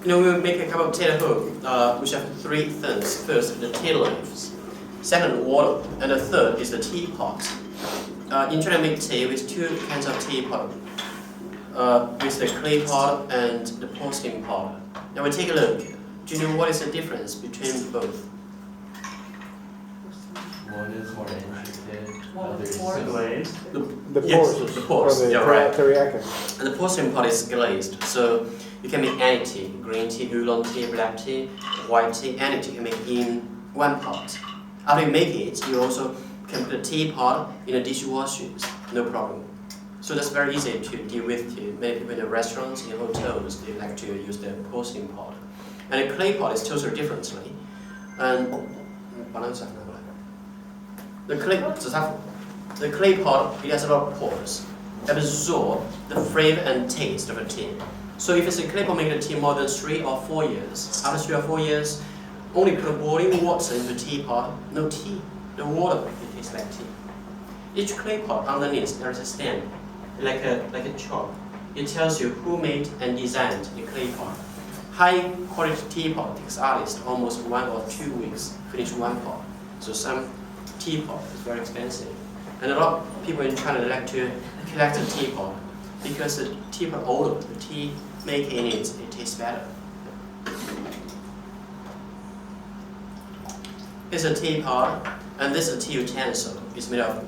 we make a cup of tea at home, which have three things. First, the tea leaves. Second, water. And the third is the teapot. In China, we make tea with two kinds of teapot, with the clay pot and the porcelain pot. Now we take a look. Do you know what is the difference between both? One is more intricate, other is glazed. The pores. Yes, the pores. Or the Yeah, right. teriyaki. And the porcelain pot is glazed, so you can make any tea, green tea, oolong tea, black tea, white tea, any tea you can make in one pot. After you make it, you also can put the teapot in a dishwasher, no problem. So that's very easy to deal with too. Many people in the restaurants, in hotels, they like to use the porcelain pot. And the clay pot is totally differently. And the clay pot, it has a lot of pores, absorb the flavor and taste of a tea. So if it's a clay pot making a tea more than 3 or 4 years, after 3 or 4 years, only put boiling water into the teapot, no tea. The water it tastes like tea. Each clay pot underneath there is a stamp, like a chalk. It tells you who made and designed the clay pot. High quality teapot takes artists almost 1 or 2 weeks to finish one pot. So some teapot is very expensive. And a lot of people in China like to collect the teapot because the teapot older, the tea making in it tastes better. Here's a teapot, and this is a tea utensil. It's made of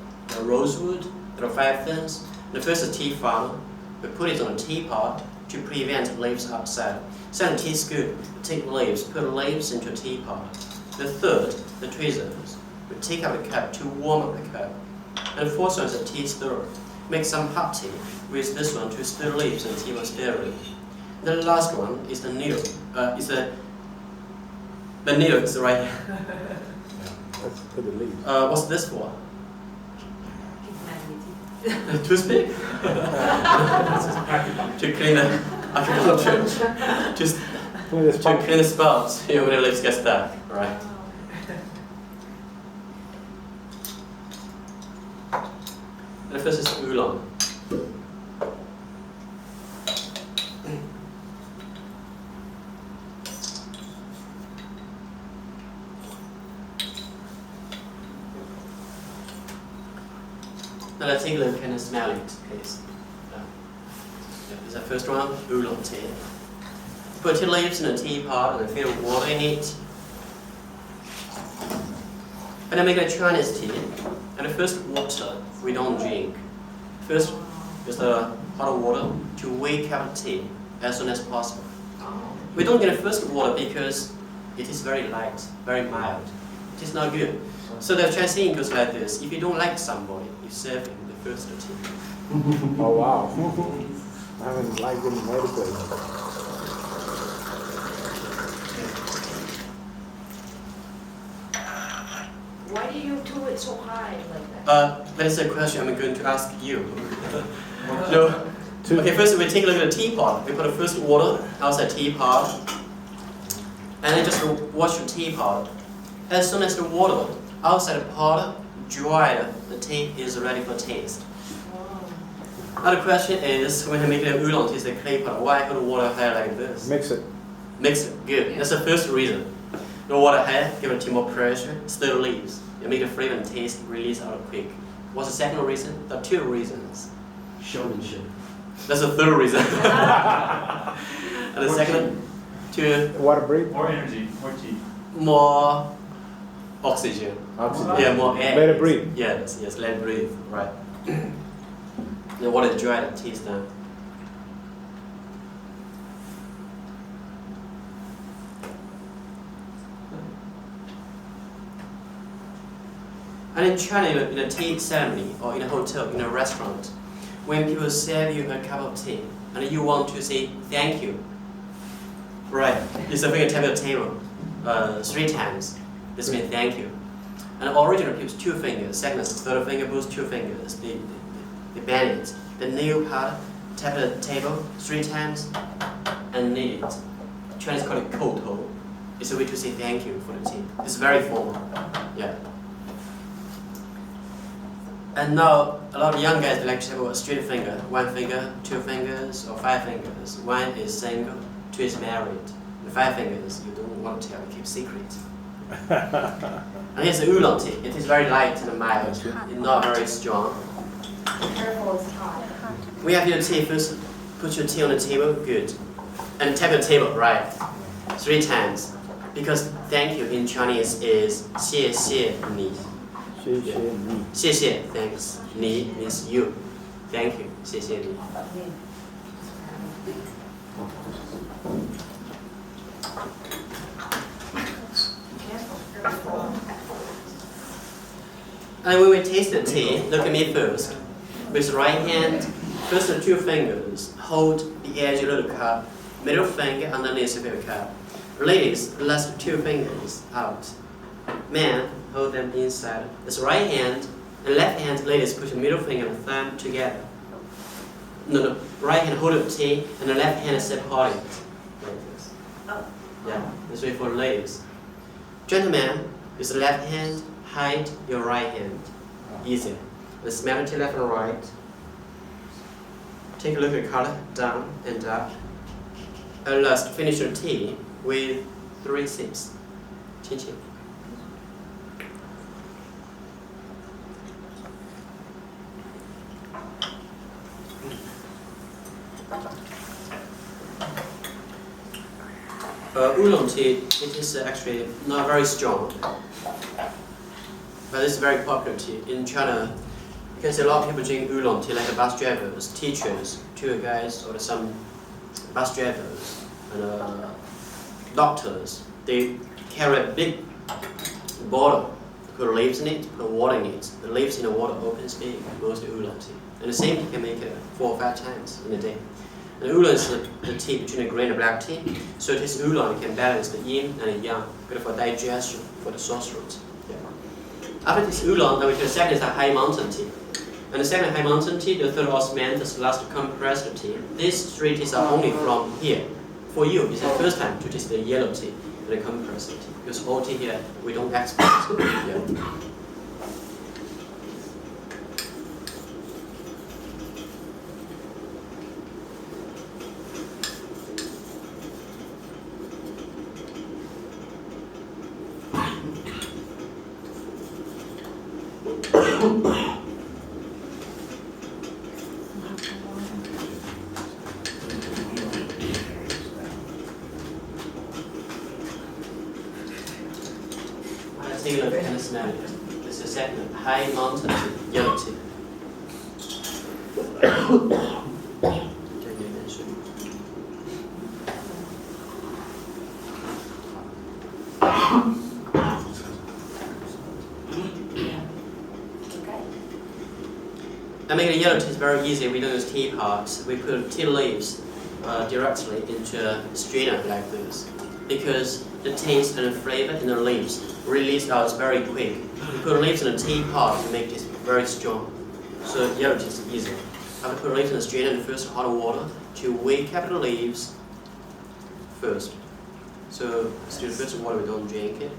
rosewood. There are 5 things. The first is tea funnel. We put it on a teapot to prevent leaves outside. Second, tea scoop. We take leaves, put leaves into a teapot. The third, the tweezers. We take out the cup to warm up the cup. And the fourth one is a tea stirrer. Make some hot tea with this one to stir leaves and tea was stirring. The last one is the needle. The needle is right here. Let's put the leaves. What's this for? Toothpick? To clean the to clean the spouts when the leaves get stuck, right? And the first is oolong. Now let's take a look and smell it, please. This is the first one, oolong tea. Put tea leaves in a teapot and fill water in it. And I make a Chinese tea. And the first water we don't drink. First is the hot water to wake up tea as soon as possible. We don't get the first water because it is very light, very mild. It is not good. So the Chinese saying goes like this: if you don't like somebody, you serve him the first tea. Oh wow. I haven't liked them in other places. Why do you do it so high like that? That is a question I'm going to ask you. No. Okay, first we take a look at the teapot. We put the first water outside teapot, and then just wash the teapot. As soon as the water outside the pot dry, the tea is ready for taste. Now the question is, when I make the oolong tea, the clay pot, why put the water high like this? Mix it. Mix it, good. That's the first reason. The water high, give the tea more pressure, stir the leaves. You make the flavor and taste release out quick. What's the second reason? There are 2 reasons. showmanship. That's the third reason. And the second, to Water breathe. More energy, more tea. more oxygen. Oxygen. Yeah, more air. Let it breathe. Yes, let it breathe, right. The water is dry, the tea is done. And in China, in a tea ceremony, or in a hotel, in a restaurant, when people serve you a cup of tea, and you want to say thank you, right, you serve a table table 3 times. This means thank you. And originally, people 2 fingers, second and third finger, both 2 fingers. They bend it. The nail part, tap the table 3 times, and knead it. Chinese call it koto. It's a way to say thank you for the tea. It's very formal. Yeah. And now, a lot of young guys like to have a straight finger, 1 finger, 2 fingers, or 5 fingers. 1 is single, 2 is married. The 5 fingers, you don't want to tell, you keep secret. And here's the oolong tea. It is very light and mild. It's not very strong. Careful, it's hot. We have your tea first. Put your tea on the table. Good. And tap your table, right? 3 times. Because thank you in Chinese is 谢谢你. 谢谢你. 谢谢, thanks. 你 means you. Thank you. 谢谢你. And when we taste the tea, look at me first. With the right hand, first the 2 fingers hold the edge of the cup, middle finger underneath the cup. Ladies, last 2 fingers out. Men, hold them inside. It's right hand, and left hand, ladies, put your middle finger and thumb together. No, right hand hold the tea, and the left hand separate it. Like this. Yeah, this way for ladies. Gentlemen, with the left hand, hide your right hand. Easy. The smell the tea left and right. Take a look at the color, down and up. And last, finish your tea with 3 sips. Chin chin. Oolong tea, it is actually not very strong, but it's very popular tea. In China, you can see a lot of people drink oolong tea, like the bus drivers, teachers, tour guides, or some bus drivers, and doctors. They carry a big bottle, put leaves in it, put water in it. The leaves in the water opens big, goes to oolong tea. And the same you can make it 4 or 5 times in a day. And oolong is the tea between the green and black tea. So it is oolong, it can balance the yin and the yang, good for digestion, for the sore throat. Yeah. After this oolong, then we can second is the high mountain tea. And the second high mountain tea, the third osmanthus, the last compressed tea. These 3 teas are only from here. For you, it's the first time to taste the yellow tea and the compressed tea. Because all tea here, we don't export. Yeah. Take a look at the smell. This is the second high mountain tea, yellow tea. And making the yellow tea is very easy. We don't use teapots. We put tea leaves directly into a strainer like this, because the taste and the flavor in the leaves release out very quick. You put leaves in a teapot to make this very strong. So yellow tea is easy. I have to put leaves in a strainer in the first hot water to wake up the leaves first. So still the first water, we don't drink it.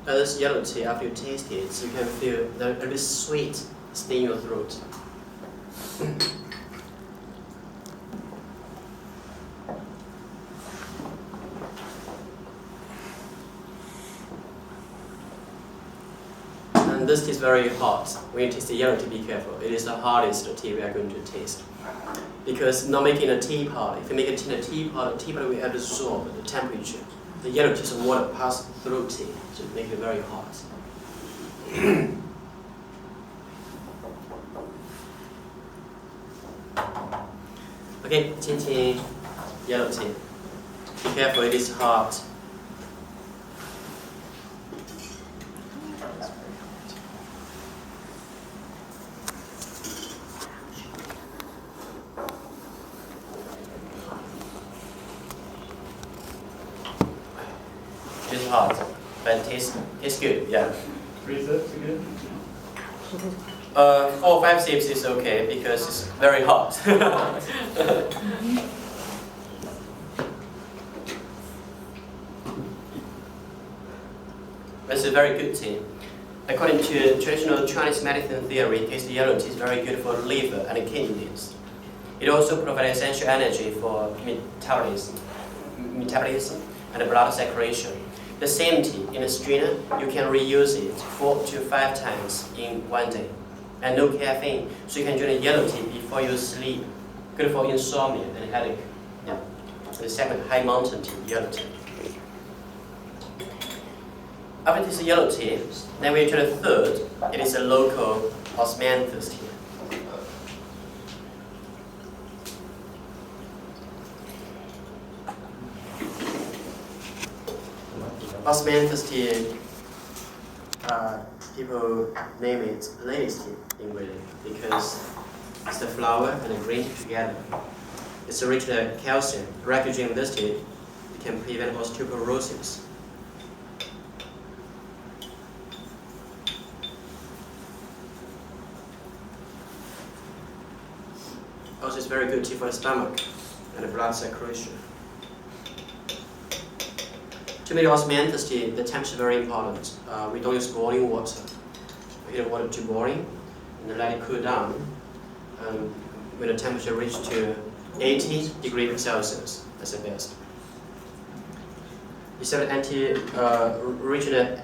This yellow tea, after you taste it, you can feel a bit sweet stay in your throat. And this tea is very hot. When you taste the yellow tea, be careful. It is the hardest tea we are going to taste. Because not making a teapot, if you make it in a teapot, the teapot will absorb the temperature. The yellow tea, some water pass through tea, so it makes it very hot. Okay, 轻轻 yellow tea. Be careful, it is hot. It's hot, but it tastes good, yeah. 3 sips again? 4 or 5 sips is okay because it's very hot. It's a very good tea. According to traditional Chinese medicine theory, tasty yellow tea is very good for liver and kidneys. It also provides essential energy for metabolism and blood circulation. The same tea in a strainer, you can reuse it 4 to 5 times in one day. And no caffeine, so you can drink a yellow tea before you sleep. Good for insomnia and headache. Yeah. The second, high mountain tea, yellow tea. After this yellow tea, then we try the third. It is a local osmanthus tea. Osmanthus tea, people name it ladies' tea in Britain because it's the flower and the green together. It's rich in calcium. Regular drinking this tea, it can prevent osteoporosis. Also, it's very good tea for the stomach and the blood circulation. To make osmanthus tea, the temperature is very important. We don't use boiling water. We heat the water to boiling and then let it cool down. When the temperature reaches to 80 degrees Celsius, that's the best. Besides rich in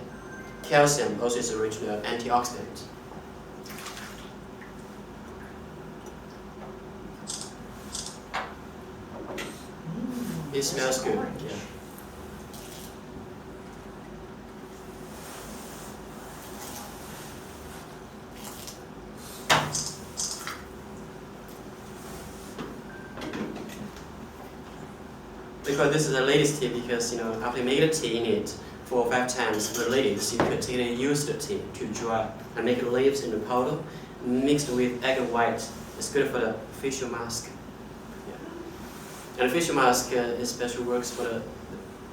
calcium, also is rich in antioxidant. It smells good. Yeah. Because this is the latest tea, because after you make the tea in it 4 or 5 times, the leaves you could take and use the tea to dry and make the leaves in the powder mixed with egg white. It's good for the facial mask. Yeah. And the facial mask especially works for the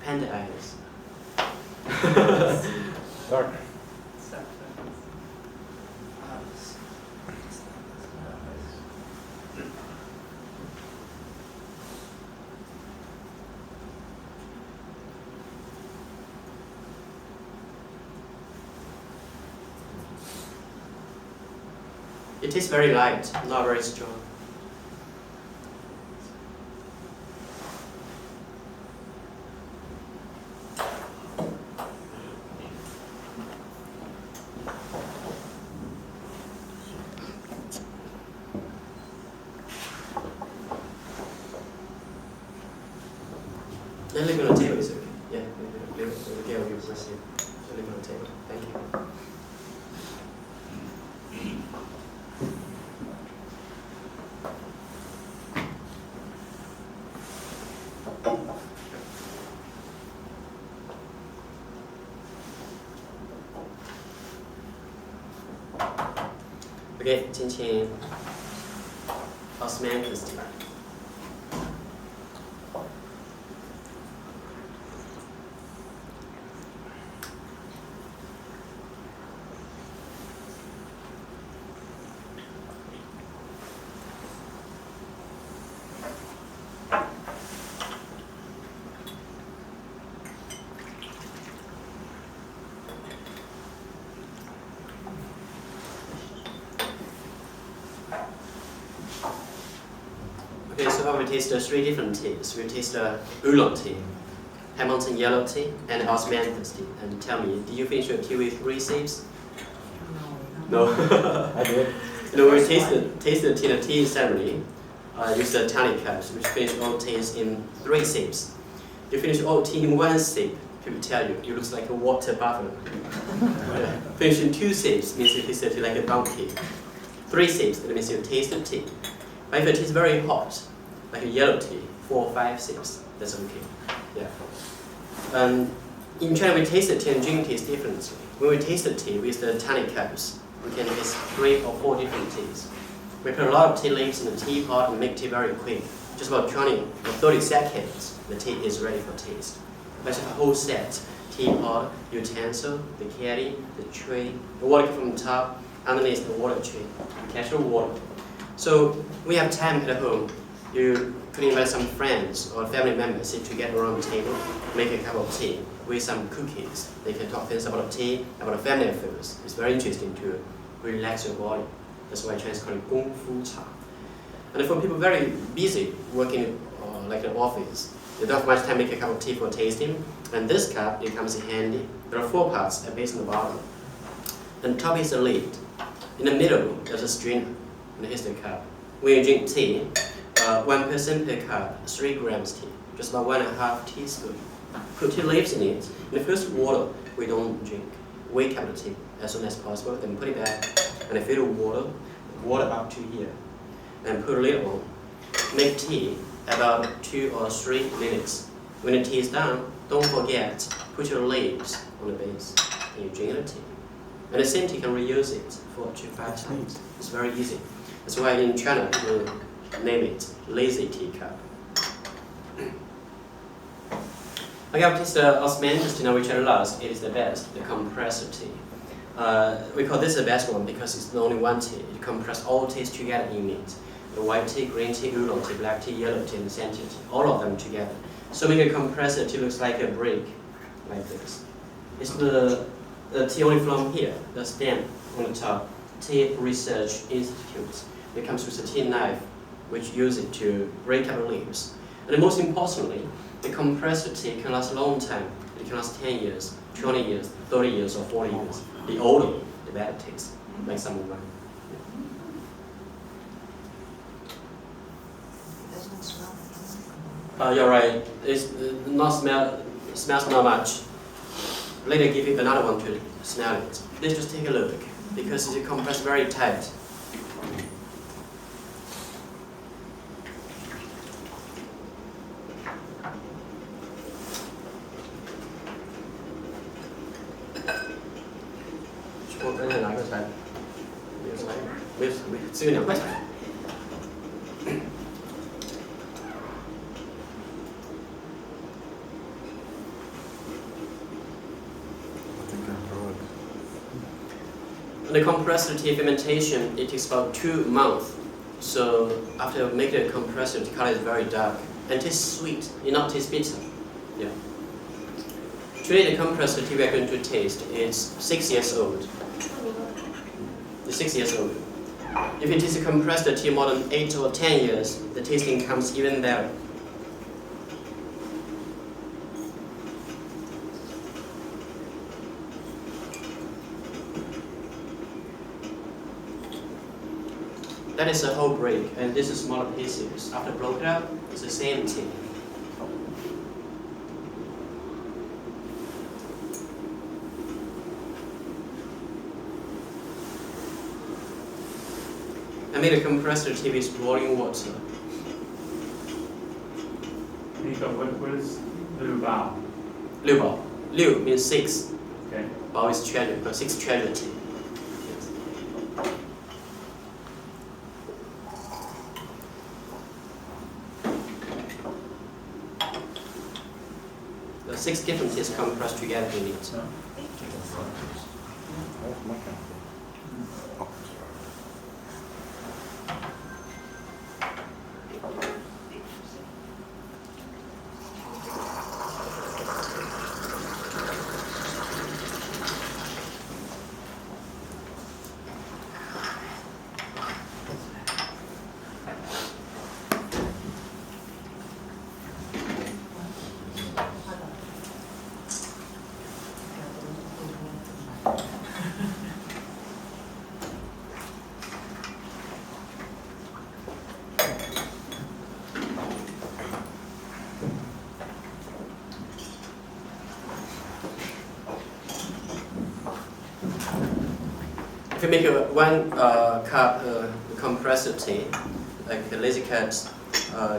panda eyes. Dark. It is very light, not very strong. Then leave it on the table is okay. Yeah, leave it on the table. Leave it on the table. Thank you. Okay, 轻轻 osmanthus tea. Okay, so far we tasted 3 different teas. We tasted oolong tea, high mountain yellow tea, and osmanthus tea. And tell me, did you finish your tea with 3 sips? No. No. I did. We taste the tea in a tea ceremony. Use the tiny cups, which finish all teas in 3 sips. You finish all tea in 1 sip, people tell you, you look like a water buffalo. Finish in 2 sips means you taste the tea like a donkey. 3 sips, that means you taste the tea. But if the tea is very hot, like a yellow tea, 4 or 5 sips, that's okay. Yeah. In China, we taste the tea and drink tea differently. When we taste the tea with the tiny cups, we can taste 3 or 4 different teas. We put a lot of tea leaves in the teapot and make tea very quick. Just about 20 or 30 seconds, the tea is ready for taste. That's a whole set: teapot, utensil, the caddy, the tray, the water from the top, underneath the water tray. You catch the water. So when you have time at home, you could invite some friends or family members, sit together around the table, make a cup of tea with some cookies. They can talk things about tea, about family affairs. It's very interesting to relax your body. That's why Chinese call it Gong Fu Cha. And for people very busy working like an office, they don't have much time to make a cup of tea for tasting. And this cup, it comes in handy. There are 4 parts, a base and the bottom. And top is the lid. In the middle, there's a strainer. And here's the cup. When you drink tea, 1 person per cup, 3 grams tea. Just about 1.5 teaspoons. Put tea leaves in it. In the first water, we don't drink. Wake up the tea as soon as possible, then put it back. And fill the water up to here. And put a lid on. Make tea about 2 or 3 minutes. When the tea is done, don't forget, put your leaves on the base. And you drink the tea. And the same tea, you can reuse it 4 to 5 times. It's very easy. That's why in China, we name it lazy tea cup. Okay, I'll taste the osmanthus tea now, which I last. It is the best, the compressor tea. We call this the best one because it's the only one tea. It compresses all teas together in it. The white tea, green tea, oolong tea, black tea, yellow tea, and the scented tea. All of them together. So make a compressor tea looks like a brick, like this. It's the tea only from here, the stem on the top. Tea Research Institute. It comes with a tea knife, which use it to break up the leaves. And most importantly, the compressor tea can last a long time. It can last 10 years, 20 years, 30 years, or 40 years. The older, the better it tastes, like some wine. It doesn't smell. You're right. It's smells not much. Later, give you another one to smell it. Let's just take a look because it's compressed very tight. The compressor tea fermentation, it takes about 2 months. So after making the compressor, the color is very dark and tastes sweet. It not taste bitter. Yeah. Today the compressor tea we are going to taste is 6 years old. It's 6 years old. If it is a compressed tea more than 8 or 10 years, the tasting comes even better. That is a whole brick, and this is smaller pieces. After broken up, it's the same tea. I made a compressor tea with boiling water. Nico, what is Liu Bao? Liu Bao. Liu means 6. Okay. Bao is treasure, but 6 treasure tea. The 6 different teas compressed together in it. That's my kind of thing. make a 1 cup compressed tea, like the lazy cats,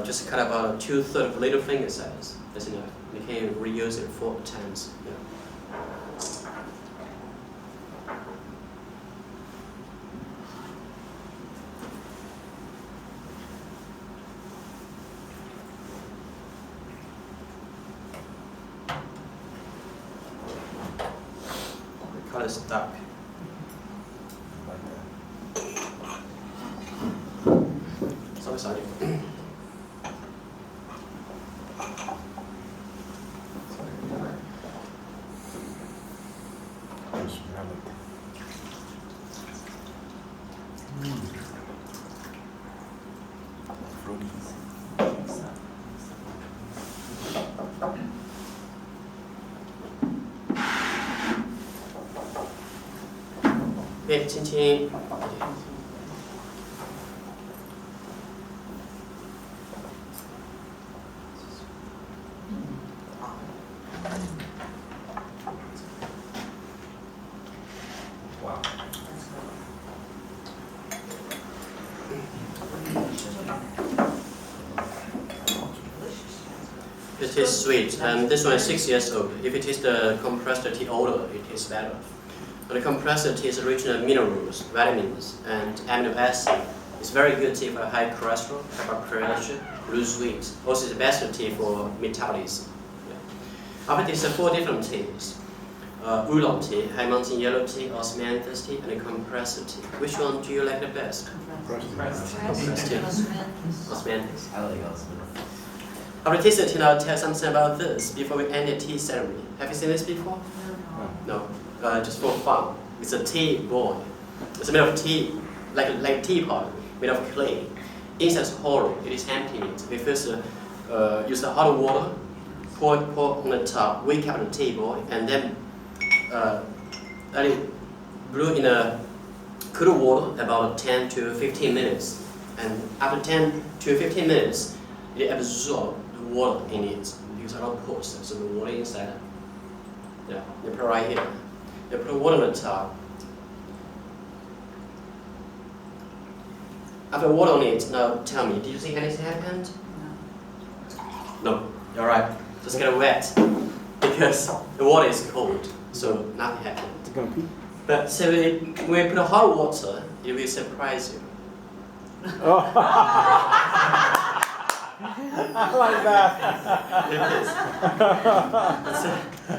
just cut about 2/3 of little finger size. That's enough. You can reuse it 4 times. Yeah. The color is dark. Sorry. Okay, 轻轻。Wow. It is sweet, and this one is 6 years old. If it is the compressed tea older, it is better. But the compressed tea is rich in minerals, vitamins, and amino acid. It's very good tea for high cholesterol, high blood pressure, lose weight. Also, it's the best tea for metabolism. Yeah. After this, 4 different teas. Oolong tea, high mountain yellow tea, osmanthus tea, and compressed tea. Which one do you like the best? Compressed tea. Osmanthus. I like Osman. After tasting tea, I'll tell something about this before we end the tea ceremony. Have you seen this before? No. Just for fun. It's a tea boy. It's made of tea, like a teapot, made of clay. Inside is hollow. It is empty. We first use the hot water, pour on the top, wake up the tea boy, and then let it brew in a cool water about 10 to 15 minutes. And after 10 to 15 minutes, it absorbs the water in it. Use a lot of pores, so the water inside. Yeah, you put right here. You put water on the top. After water on it, now tell me, did you see anything happened? No. You're right. Just get wet because the water is cold, so nothing happened. It's gonna pee. But so when we put hot water, it will surprise you. Oh. I like that.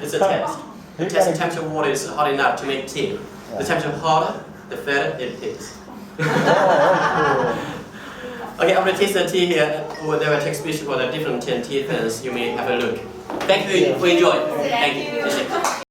It's a test. The test the temperature of water is hot enough to make tea. The temperature hotter, the better it is. Okay, I'm going to taste the tea here. There are text pictures for the different tea things. You may have a look. Thank you for enjoying. Thank you.